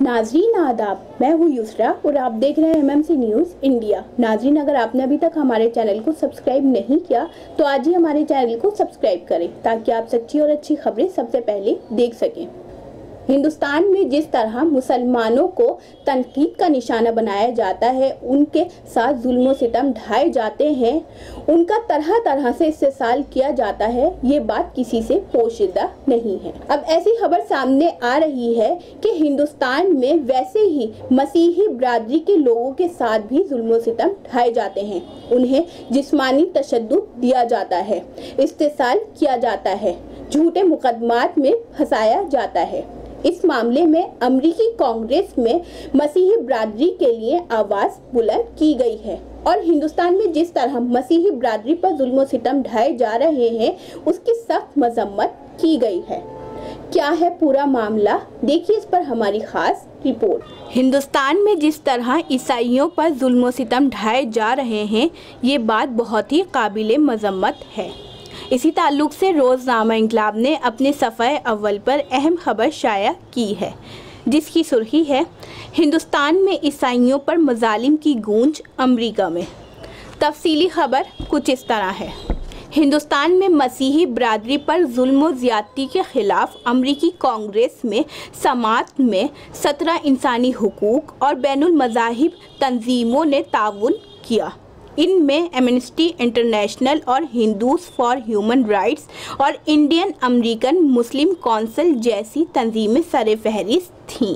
नाजरीन आदाब, मैं हूँ युसरा और आप देख रहे हैं MMC न्यूज़ इंडिया। नाजरीन, अगर आपने अभी तक हमारे चैनल को सब्सक्राइब नहीं किया तो आज ही हमारे चैनल को सब्सक्राइब करें ताकि आप सच्ची और अच्छी खबरें सबसे पहले देख सकें। हिंदुस्तान में जिस तरह मुसलमानों को तनकीद का निशाना बनाया जाता है, उनके साथ जुल्म सितम ढाए जाते हैं, उनका तरह तरह से इस्तेसाल किया जाता है, ये बात किसी से पोशीदा नहीं है। अब ऐसी खबर सामने आ रही है कि हिंदुस्तान में वैसे ही मसीही बरादरी के लोगों के साथ भी जुल्म सितम ढाए जाते हैं। उन्हें जिस्मानी तशद्दुद दिया जाता है, इस्तेसाल किया जाता है, झूठे मुकदमात में फंसाया जाता है। इस मामले में अमरीकी कांग्रेस में मसीही बरादरी के लिए आवाज बुलंद की गई है और हिंदुस्तान में जिस तरह मसीही बरादरी पर जुल्म सितम ढाए जा रहे हैं, उसकी सख्त मजम्मत की गई है। क्या है पूरा मामला, देखिए इस पर हमारी खास रिपोर्ट। हिंदुस्तान में जिस तरह ईसाइयों पर जुल्म सितम ढाए जा रहे हैं, ये बात बहुत ही काबिले मजम्मत है। इसी ताल्लुक से रोज़नामा इंकलाब ने अपने सफ़े अव्वल पर अहम खबर शाया की है, जिसकी सुर्खी है हिंदुस्तान में ईसाइयों पर मजालिम की गूंज अमरीका में। तफसीली खबर कुछ इस तरह है। हिंदुस्तान में मसीही बरादरी पर जुल्म ज़्यादती के ख़िलाफ़ अमरीकी कांग्रेस में समात में 17 इंसानी हुकूक और बैनुल मज़ाहिब तंजीमों ने ताउन किया। इनमें एमनेस्टी इंटरनेशनल और हिंदूज फॉर ह्यूमन राइट्स और इंडियन अमेरिकन मुस्लिम कौंसिल जैसी तंजीमें सरफहरिस्त थीं।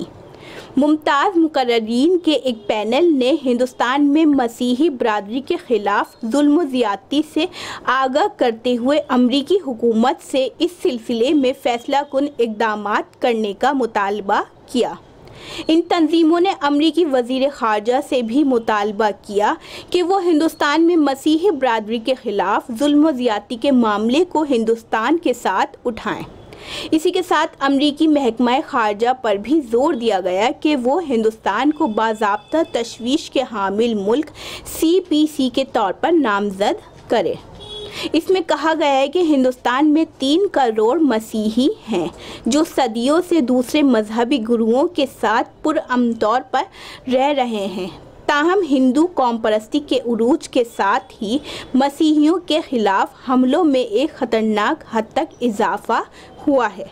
मुमताज़ मुकर्ररीन के एक पैनल ने हिंदुस्तान में मसीही बरादरी के ख़िलाफ़ जुल्म ज़्यादती से आगाह करते हुए अमरीकी हुकूमत से इस सिलसिले में फ़ैसला कुन इक़दामात करने का मुतालबा किया। इन तंजीमों ने अमरीकी वज़ीर ख़ारजा से भी मुतालबा किया कि वो हिंदुस्तान में मसीही बरादरी के ख़िलाफ़ जुल्म ज़्यादती के मामले को हिंदुस्तान के साथ उठाएं। इसी के साथ अमरीकी महकमा ख़ारजा पर भी जोर दिया गया कि वो हिंदुस्तान को बाज़ाब्ता तशवीश के हामिल मुल्क CPC के तौर पर नामज़द करे। इसमें कहा गया है कि हिंदुस्तान में 3 करोड़ मसीही हैं जो सदियों से दूसरे मजहबी गुरुओं के साथ पुरअमन तौर पर रह रहे हैं। ताहम हिंदू कौम परस्ती के उरूज के साथ ही मसीहियों के ख़िलाफ़ हमलों में एक ख़तरनाक हद तक इजाफ़ा हुआ है,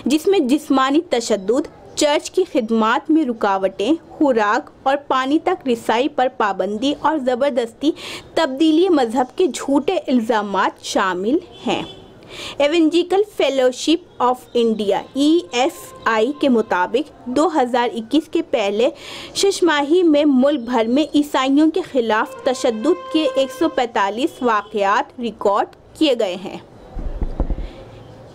जिसमें जिस्मानी तशद्दुद, चर्च की खिदमात में रुकावटें, खुराक और पानी तक रिसाई पर पाबंदी और ज़बरदस्ती तब्दीली मज़हब के झूठे इल्ज़ामात शामिल हैं। एवेंजिकल फेलोशिप ऑफ इंडिया EFI के मुताबिक 2021 के पहले छमाही में मुल्क भर में ईसाइयों के ख़िलाफ़ तशद्दुद के 145 वाक़यात रिकॉर्ड किए गए हैं।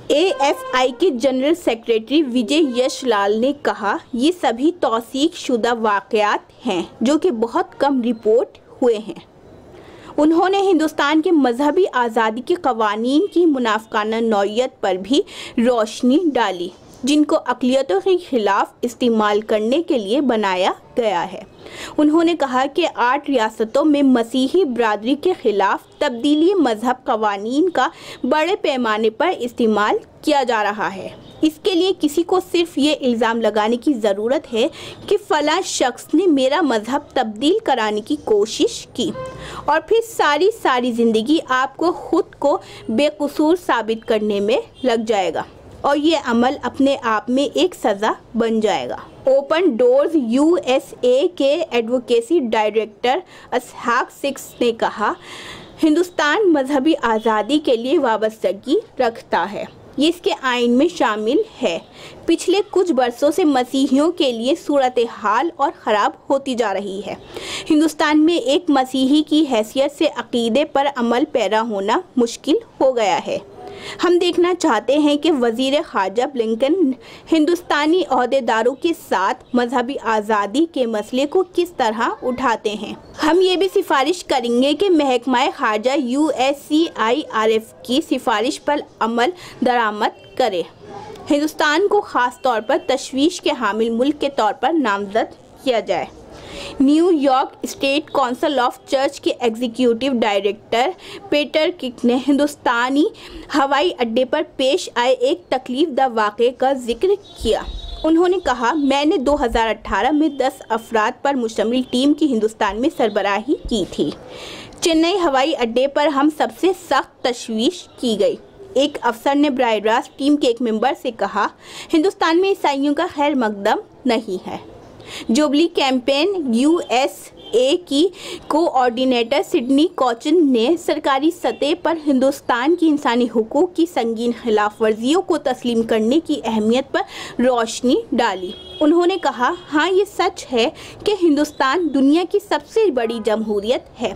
AFI के जनरल सेक्रेटरी विजय यशलाल ने कहा, ये सभी तौसीक शुदा वाक़यात हैं जो कि बहुत कम रिपोर्ट हुए हैं। उन्होंने हिंदुस्तान के मजहबी आज़ादी के क़वानीन की मुनाफ़िकाना नौइयत पर भी रोशनी डाली, जिनको अक़लियतों के ख़िलाफ़ इस्तेमाल करने के लिए बनाया गया है। उन्होंने कहा कि 8 रियासतों में मसीही बरादरी के ख़िलाफ़ तब्दीली मज़हब क़वानीन का बड़े पैमाने पर इस्तेमाल किया जा रहा है। इसके लिए किसी को सिर्फ ये इल्ज़ाम लगाने की ज़रूरत है कि फ़लाँ शख्स ने मेरा मज़हब तब्दील कराने की कोशिश की और फिर सारी ज़िंदगी आपको ख़ुद को बेकसूर साबित करने में लग जाएगा और ये अमल अपने आप में एक सज़ा बन जाएगा। ओपन डोर्स USA के एडवोकेसी डायरेक्टर इसहाक सिक्स ने कहा, हिंदुस्तान मजहबी आज़ादी के लिए वाबस्तगी रखता है, ये इसके आइन में शामिल है। पिछले कुछ बरसों से मसीहियों के लिए सूरत हाल और ख़राब होती जा रही है। हिंदुस्तान में एक मसीही की हैसियत से अक़ीदे पर अमल पैरा होना मुश्किल हो गया है। हम देखना चाहते हैं कि वज़ीर ख़ारजा ब्लिंकन हिंदुस्तानी ओहदेदारों के साथ मजहबी आज़ादी के मसले को किस तरह उठाते हैं। हम ये भी सिफारिश करेंगे कि महकमा ख़ारजा USCIRF की सिफारिश पर अमल दरामद करे, हिंदुस्तान को ख़ास तौर पर तशवीश के हामिल मुल्क के तौर पर नामज़द किया जाए। New York state council of church के एग्जीक्यूटिव डायरेक्टर पीटर किक ने हिंदुस्तानी हवाई अड्डे पर पेश आए एक तकलीफदा वाक़े का जिक्र किया। उन्होंने कहा, मैंने 2018 में 10 अफराद पर मुश्तमिल टीम की हिंदुस्तान में सरबराही की थी। चेन्नई हवाई अड्डे पर हम सबसे सख्त तशवीश की गई। एक अफसर ने बराह रास्त टीम के एक मेंबर से कहा, हिंदुस्तान में ईसाइयों का खैर मकदम नहीं है। जुबली कैंपेन USA की कोऑर्डिनेटर सिडनी कोचन ने सरकारी सतह पर हिंदुस्तान की इंसानी हुकूक की संगीन खिलाफ वर्जियों को तस्लीम करने की अहमियत पर रोशनी डाली। उन्होंने कहा, हाँ, ये सच है कि हिंदुस्तान दुनिया की सबसे बड़ी जमहूरियत है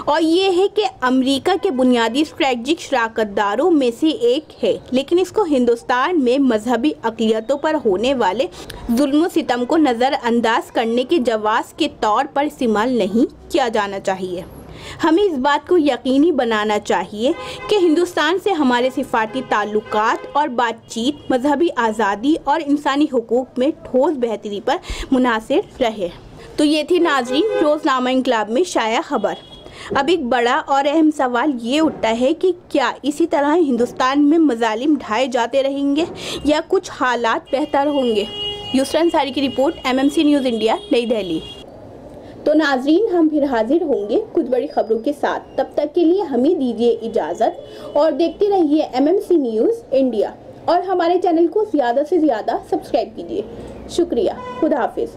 और ये है कि अमेरिका के बुनियादी स्ट्रेटजिक शराकतदारों में से एक है, लेकिन इसको हिंदुस्तान में मजहबी अक़लियतों पर होने वाले जुल्म सितम को नज़रअंदाज करने के जवाब के तौर पर इस्तेमाल नहीं किया जाना चाहिए। हमें इस बात को यकीनी बनाना चाहिए कि हिंदुस्तान से हमारे सिफाती ताल्लुकात और बातचीत मजहबी आज़ादी और इंसानी हुकूक में ठोस बेहतरी पर मुनासिर रहे। तो ये थी नाज़रीन रोज़नामा इनकलाब में शाया खबर। अब एक बड़ा और अहम सवाल ये उठता है कि क्या इसी तरह हिंदुस्तान में मज़ालिम ढाए जाते रहेंगे या कुछ हालात बेहतर होंगे। यूसरा अंसारी की रिपोर्ट, MMC न्यूज़ इंडिया, नई दिल्ली। तो नाजरीन, हम फिर हाजिर होंगे कुछ बड़ी खबरों के साथ। तब तक के लिए हमें दीजिए इजाज़त और देखते रहिए MMC न्यूज़ इंडिया और हमारे चैनल को ज़्यादा से ज़्यादा सब्सक्राइब कीजिए। शुक्रिया। खुदा हाफिज़।